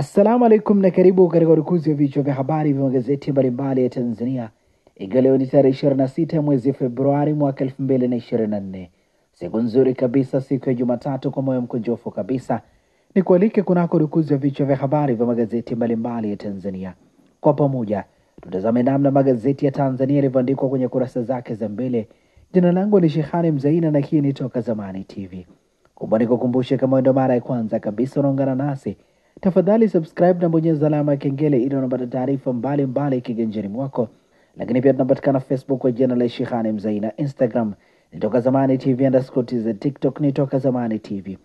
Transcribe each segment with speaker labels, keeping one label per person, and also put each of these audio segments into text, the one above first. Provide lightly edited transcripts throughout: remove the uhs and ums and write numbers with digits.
Speaker 1: Assalamu alaikum na karibu katika urukuzi ya vichwa vya habari vya magazeti mbalimbali ya Tanzania. Ikiwa leo ni tarehe 26 mwezi Februari mwaka 2024. Siku nzuri kabisa, siku ya Jumatatu, kwa moyo mkunjofu kabisa. Ni kualike kunako urukuzi ya vichwa vya habari vya magazeti mbalimbali ya Tanzania. Kwa pamoja tutazame namna magazeti ya Tanzania yalivyoandikwa kwenye kurasa zake za mbele. Jina langu ni Shehani Mzaina na hii ni Toka Zamani TV. Kumbuka nikukumbushe, kama ndio mara ya kwanza kabisa unaungana nasi, tafadhali subscribe na bonyeza alama ya kengele ili unapata taarifa mbalimbali kiganjani mwako. Lakini pia tunapatikana Facebook kwa jina la Shehani Mzaina, Instagram ni Toka Zamani TV_TZ, TikTok ni Toka Zamani TV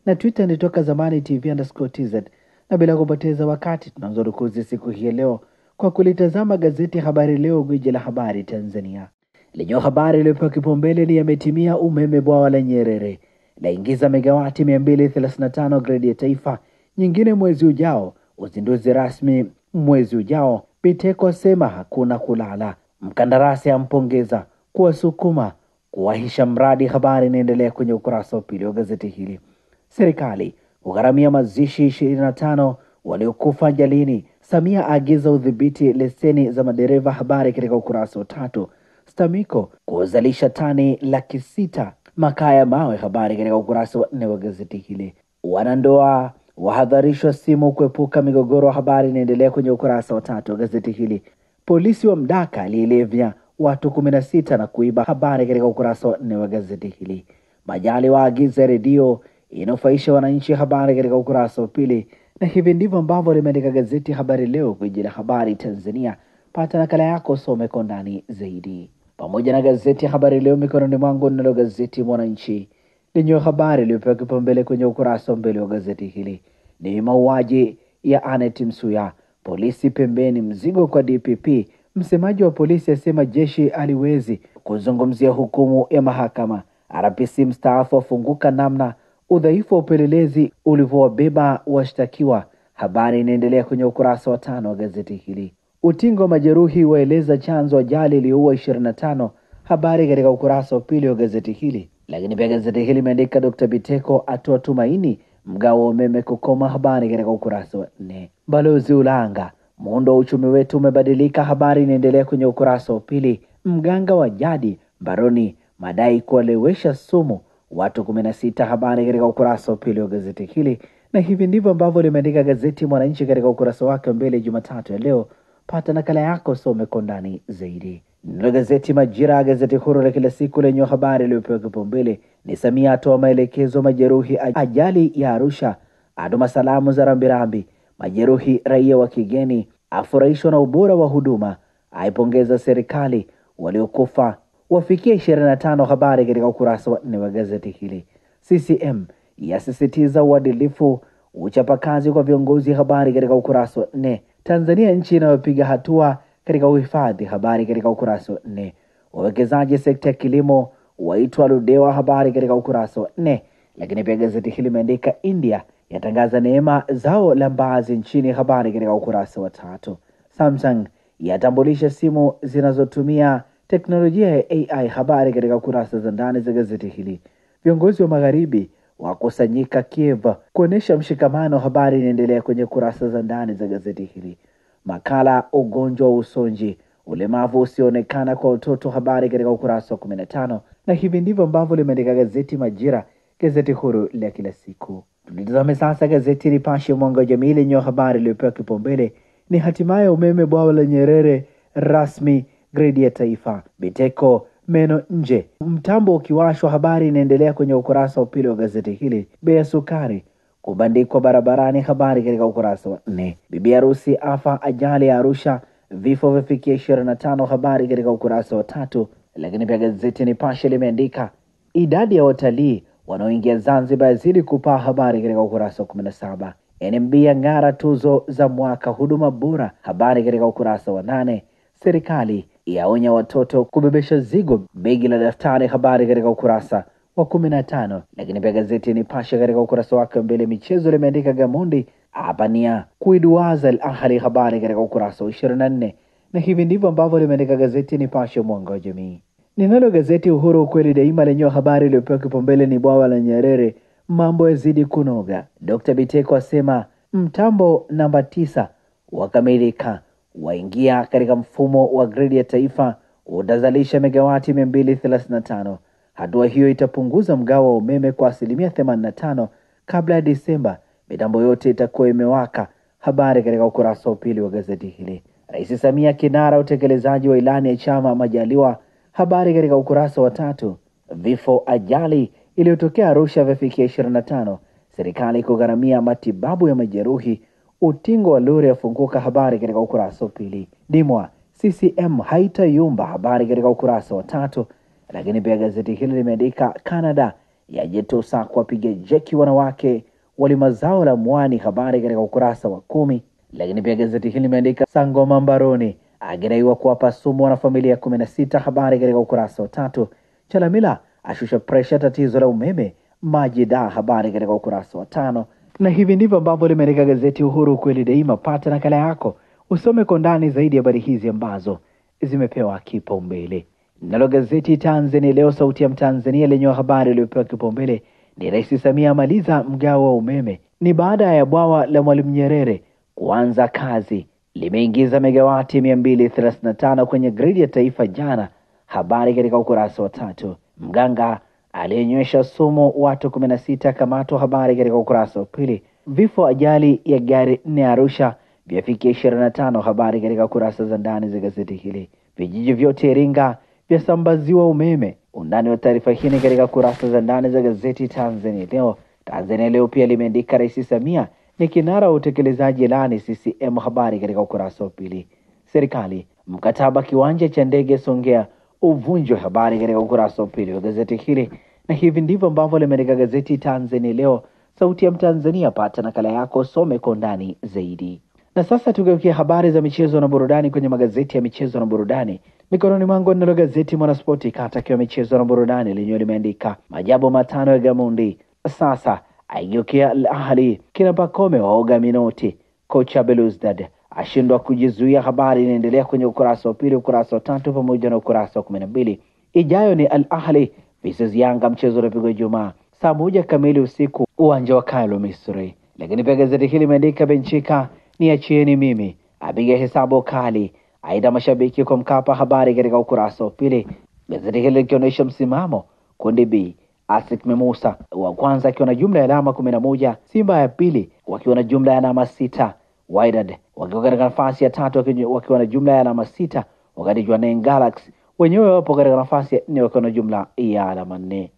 Speaker 1: na Twitter ni Toka Zamani TV_TZ. Na bila kupoteza wakati tunaanza rukuzi siku hii leo kwa kulitazama gazeti Habari Leo, gwiji la habari Tanzania. Lenye habari iliyopewa kipaumbele ni yametimia umeme bwawa la Nyerere, laingiza megawati 235 gredi ya taifa, nyingine mwezi ujao, uzinduzi rasmi mwezi ujao. Biteko asema hakuna kulala, mkandarasi ampongeza kuwasukuma kuwahisha mradi. Habari inaendelea kwenye ukurasa wa pili wa gazeti hili. Serikali kugharamia mazishi 25 waliokufa ajalini. Samia agiza udhibiti leseni za madereva. Habari katika ukurasa wa tatu. Stamiko kuzalisha tani 600,000 makaa ya mawe. Habari katika ukurasa wa 4 wa gazeti hili. Wanandoa wahadharishwa simu kuepuka migogoro. Habari inaendelea kwenye ukurasa wa 3 wa gazeti hili. Polisi wa mdaka aliyelevya watu 16 na kuiba. Habari katika ukurasa wa 4 wa gazeti hili. Majali waagiza redio inayofaisha wananchi. Habari katika ukurasa wa pili. Na hivi ndivyo ambavyo limeandika gazeti Habari Leo, gwiji la habari Tanzania. Pata nakala yako, some kwa ndani zaidi. Pamoja na gazeti Habari Leo mikononi mwangu, nalo gazeti Mwananchi lenye habari iliyopewa kipaumbele kwenye ukurasa wa mbele wa gazeti hili ni mauaji ya Anet Msuya, polisi pembeni, mzigo kwa DPP. Msemaji wa polisi asema jeshi aliwezi kuzungumzia hukumu ya mahakama. RPC mstaafu afunguka namna udhaifu wa upelelezi ulivyowabeba washtakiwa. Habari inaendelea kwenye ukurasa wa 5 wa gazeti hili. Utingo wa majeruhi waeleza chanzo ajali iliyoua 25. Habari katika ukurasa wa pili wa gazeti hili. Lakini pia gazeti hili imeandika Dr. Biteko atoa tumaini mgao wa umeme kukoma. Habari katika ukurasa wa 4. Balozi Ulanga, muundo wa uchumi wetu umebadilika. Habari inaendelea kwenye ukurasa wa pili. Mganga wa jadi mbaroni, madai kuwalewesha sumu watu 16. Habari katika ukurasa wa pili wa gazeti hili. Na hivi ndivyo ambavyo limeandika gazeti Mwananchi katika ukurasa wake wa mbele Jumatatu ya leo. Pata nakala yako, some kwa ndani zaidi. Ndio gazeti Majira, gazeti huru la kila siku lenye habari iliyopewa kipaumbele ni Samia atoa maelekezo majeruhi ajali ya Arusha, atuma salamu za rambirambi majeruhi raia wa kigeni, afurahishwa na ubora wa huduma, aipongeza serikali, waliokufa wafikia 25. Habari katika ukurasa wa 4 wa gazeti hili. CCM yasisitiza uadilifu uchapakazi kwa viongozi. Habari katika ukurasa wa 4. Tanzania nchi inayopiga hatua katika uhifadhi. Habari katika ukurasa wa 4. Wawekezaji sekta ya kilimo waitwa Ludewa. Habari katika ukurasa wa 4. Lakini pia gazeti hili limeandika India yatangaza neema zao la mbaazi nchini. Habari katika ukurasa wa 3. Samsung yatambulisha simu zinazotumia teknolojia ya AI. Habari katika kurasa za ndani za gazeti hili. Viongozi wa magharibi wakusanyika Kiev kuonesha mshikamano. Habari inaendelea kwenye kurasa za ndani za gazeti hili. Makala ugonjwa wa usonji, ulemavu usioonekana kwa watoto. Habari katika ukurasa wa 15. Na hivi ndivyo ambavyo limeandika gazeti Majira, gazeti huru la kila siku. Tulitazame sasa gazeti Nipashe mwanga wa jamii lenye habari iliyopewa kipaumbele ni hatimaye umeme bwawa la Nyerere rasmi gredi ya taifa. Biteko meno nje, mtambo ukiwashwa. Habari inaendelea kwenye ukurasa wa pili wa gazeti hili. Bei ya sukari kubandikwa barabarani. Habari katika ukurasa wa 4. Bibi harusi afa ajali ya Arusha, vifo vifikia 25. Habari katika ukurasa wa 3. Lakini pia gazeti Nipashe limeandika idadi ya watalii wanaoingia Zanzibar yazidi kupaa. Habari katika ukurasa wa 17. NMB ng'ara tuzo za mwaka huduma bora. Habari katika ukurasa wa 8. Serikali yaonya watoto kubebesha zigo begi la daftari. Habari katika ukurasa wa 15. Lakini pia gazeti Nipashe katika ukurasa wake mbele michezo limeandika Gamondi apania kuiduaza Al Ahly. Habari katika ukurasa wa 24. Na hivi ndivyo ambavyo limeandika gazeti Nipashe mwanga wa jamii. Ninalo gazeti Uhuru ukweli daima lenye habari iliyopewa kipaumbele ni bwawa la Nyerere, mambo yazidi kunoga. Dr. Biteko asema Mtambo namba 9 wakamilika, waingia katika mfumo wa gridi ya taifa, utazalisha megawati 235. Hatua hiyo itapunguza mgao wa umeme kwa asilimia 85 kabla ya Disemba. Mitambo yote itakuwa imewaka. Habari katika ukurasa wa pili wa gazeti hili. Rais Samia kinara utekelezaji wa ilani ya chama Majaliwa. Habari katika ukurasa wa 3. Vifo ajali iliyotokea Arusha vyafikia 25. Serikali kugharamia matibabu ya majeruhi. Utingo wa lori afunguka. Habari katika ukurasa wa pili. Dimwa CCM haitayumba. Habari katika ukurasa wa 3. Lakini pia gazeti hili limeandika Canada yajitosa kuwapiga jeki wanawake walima zao la mwani. Habari katika ukurasa wa 10. Lakini pia gazeti hili limeandika Sangoma mbaroni akidaiwa kuwapa sumu wanafamilia 16. Habari katika ukurasa wa 3. Chalamila ashusha presha tatizo la umeme maji da. Habari katika ukurasa wa 5. Na hivi ndivyo ambavyo limeandika gazeti Uhuru kweli daima. Pata nakala yako usome kwa ndani zaidi habari hizi ambazo zimepewa kipaumbele. Nalo gazeti Tanzania Leo sauti ya Mtanzania lenye habari iliyopewa kipaumbele ni Rais Samia amaliza mgao wa umeme. Ni baada ya bwawa la Mwalimu Nyerere kuanza kazi, limeingiza megawati 235 kwenye gridi ya taifa jana. Habari katika ukurasa wa 3. Mganga aliyenywesha sumu watu 16 kamatwa. Habari katika ukurasa wa 2. Vifo ajali ya gari 4 Arusha vyafikia 25. Habari katika kurasa za ndani za gazeti hili. Vijiji vyote Iringa vyasambaziwa umeme. Undani wa taarifa hii ni katika kurasa za ndani za gazeti Tanzania Leo. Tanzania Leo pia limeandika Rais Samia ni kinara wa utekelezaji ilani CCM. Habari katika ukurasa wa 2. Serikali mkataba kiwanja cha ndege Songea uvunjwe. Habari katika ukurasa wa 2 wa gazeti hili. Na hivi ndivyo ambavyo limeandika gazeti Tanzania Leo sauti ya Mtanzania. Pata nakala yako some kwa ndani zaidi. Na sasa tugeukia habari za michezo na burudani kwenye magazeti ya michezo na burudani. Mikononi mwangu nalo gazeti Mwanaspoti kata kwa michezo na burudani lenyewe limeandika maajabu 5 ya Gamondi. Sasa aigeukia Al Ahly, kina Pacome waoga Minoti, kocha Belouizdad ashindwa kujizuia. Habari inaendelea kwenye ukurasa wa 2, ukurasa wa 3 pamoja na ukurasa wa 12. Ijayo ni Al Ahly versus Yanga, mchezo unapigwa Ijumaa saa 1 kamili usiku uwanja wa Cairo Misri. Lakini pia gazeti hili limeandika Benchika ni achieni mimi apiga hesabu kali aida mashabiki kwa Mkapa. Habari katika ukurasa wa 2. Gazeti hili likionyesha msimamo kundi B, ASEC Mimosas wa kwanza akiwa na jumla ya alama 11, Simba ya pili wakiwa na jumla ya alama 6, Wydad wakiwa katika nafasi ya 3 wakiwa na jumla ya alama 6, wakati Jwaneng Galaxy wenyewe wapo katika nafasi ya 4 wakiwa na jumla ya alama 4.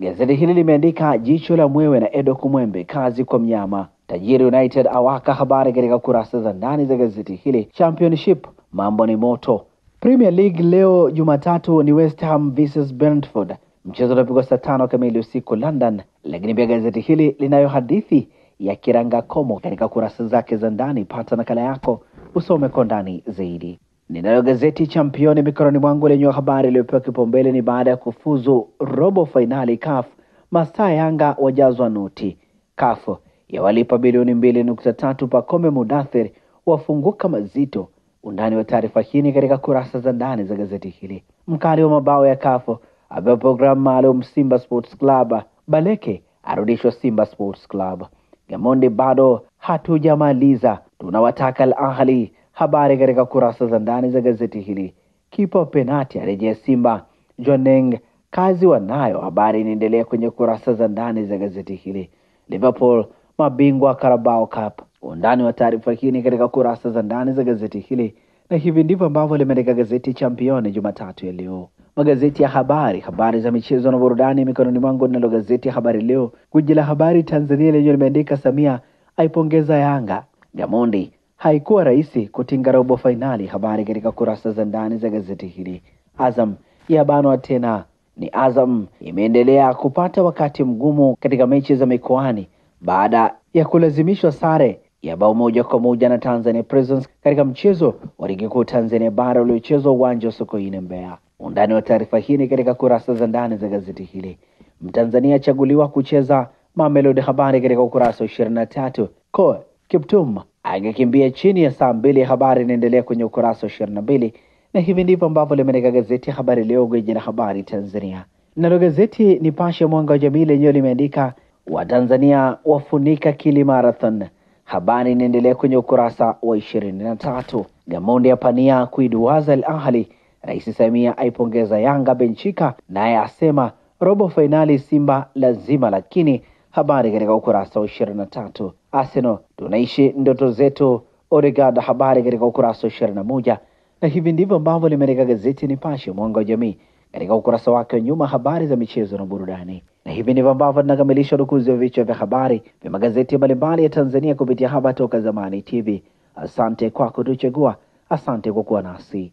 Speaker 1: Gazeti hili limeandika jicho la mwewe na Edo Kumwembe kazi kwa mnyama. Tajiri United awaka. Habari katika kurasa za ndani za gazeti hili. Championship mambo ni moto. Premier League leo Jumatatu ni West Ham versus Brentford. Mchezo unapigwa saa 5 kamili usiku London. Lakini pia gazeti hili linayo hadithi ya Kiranga Komo katika kurasa zake za ndani. Pata nakala yako usome kwa ndani zaidi. Ninayo gazeti Championi mikononi mwangu lenye habari iliyopewa kipaumbele ni baada ya kufuzu robo finali CAF, mastaa Yanga wajazwa noti. CAF ya walipa bilioni 2.3. Pacome Mudathir wafunguka mazito. Undani wa taarifa hii katika kurasa za ndani za gazeti hili. Mkali wa mabao ya CAF apewa programu maalum Simba Sports Club. Baleke arudishwa Simba Sports Club. Gamondi bado hatujamaliza, tunawataka Al Ahly. Habari katika kurasa za ndani za gazeti hili. Kipa penati arejea Simba. Jwaneng kazi wanayo. Habari inaendelea kwenye kurasa za ndani za gazeti hili. Liverpool mabingwa Carabao Cup. Undani wa taarifa hii katika kurasa za ndani za gazeti hili. Na hivi ndivyo ambavyo limeandika gazeti Championi Jumatatu ya leo. Magazeti ya habari za michezo na burudani mikononi mwangu. Nalo gazeti ya Habari Leo, gwiji la habari Tanzania, lenyewe limeandika Samia aipongeza Yanga. Gamondi haikuwa rahisi kutinga robo finali. Habari katika kurasa za ndani za gazeti hili. Azam ya banwa tena. Ni Azam imeendelea kupata wakati mgumu katika mechi za mikoani baada ya kulazimishwa sare ya bao 1-1 na Tanzania Prisons katika mchezo wa ligi kuu Tanzania bara uliochezwa uwanja wa Sokoine Mbeya. Undani wa taarifa hii katika kurasa za ndani za gazeti hili. Mtanzania achaguliwa kucheza Mamelodi. Habari katika ukurasa wa 23. Ko Kiptum angekimbia chini ya saa 2. Habari inaendelea kwenye ukurasa wa 22. Na hivi ndivyo ambavyo limeandika gazeti ya Habari Leo, gwiji la habari Tanzania. Nalo gazeti Nipashe mwanga wa jamii lenyewe limeandika Watanzania wafunika Kili Marathon. Habari inaendelea kwenye ukurasa wa 23. Gamondi apania kuiduwaza Al Ahly. Rais Samia aipongeza Yanga. Benchika naye asema robo fainali Simba lazima, lakini habari katika ukurasa wa 23. Arsenal tunaishi ndoto zetu Odegaard, habari katika ukurasa wa 21. Na hivi ndivyo ambavyo limeandika gazeti Nipashe mwanga wa jamii katika ukurasa wake wa nyuma, habari za michezo na burudani. Na hivi ndivyo ambavyo tunakamilisha rukuzi wa vichwa vya habari vya magazeti mbalimbali ya Tanzania kupitia hapa Toka Zamani TV. Asante kwa kutuchagua, asante kwa kuwa nasi.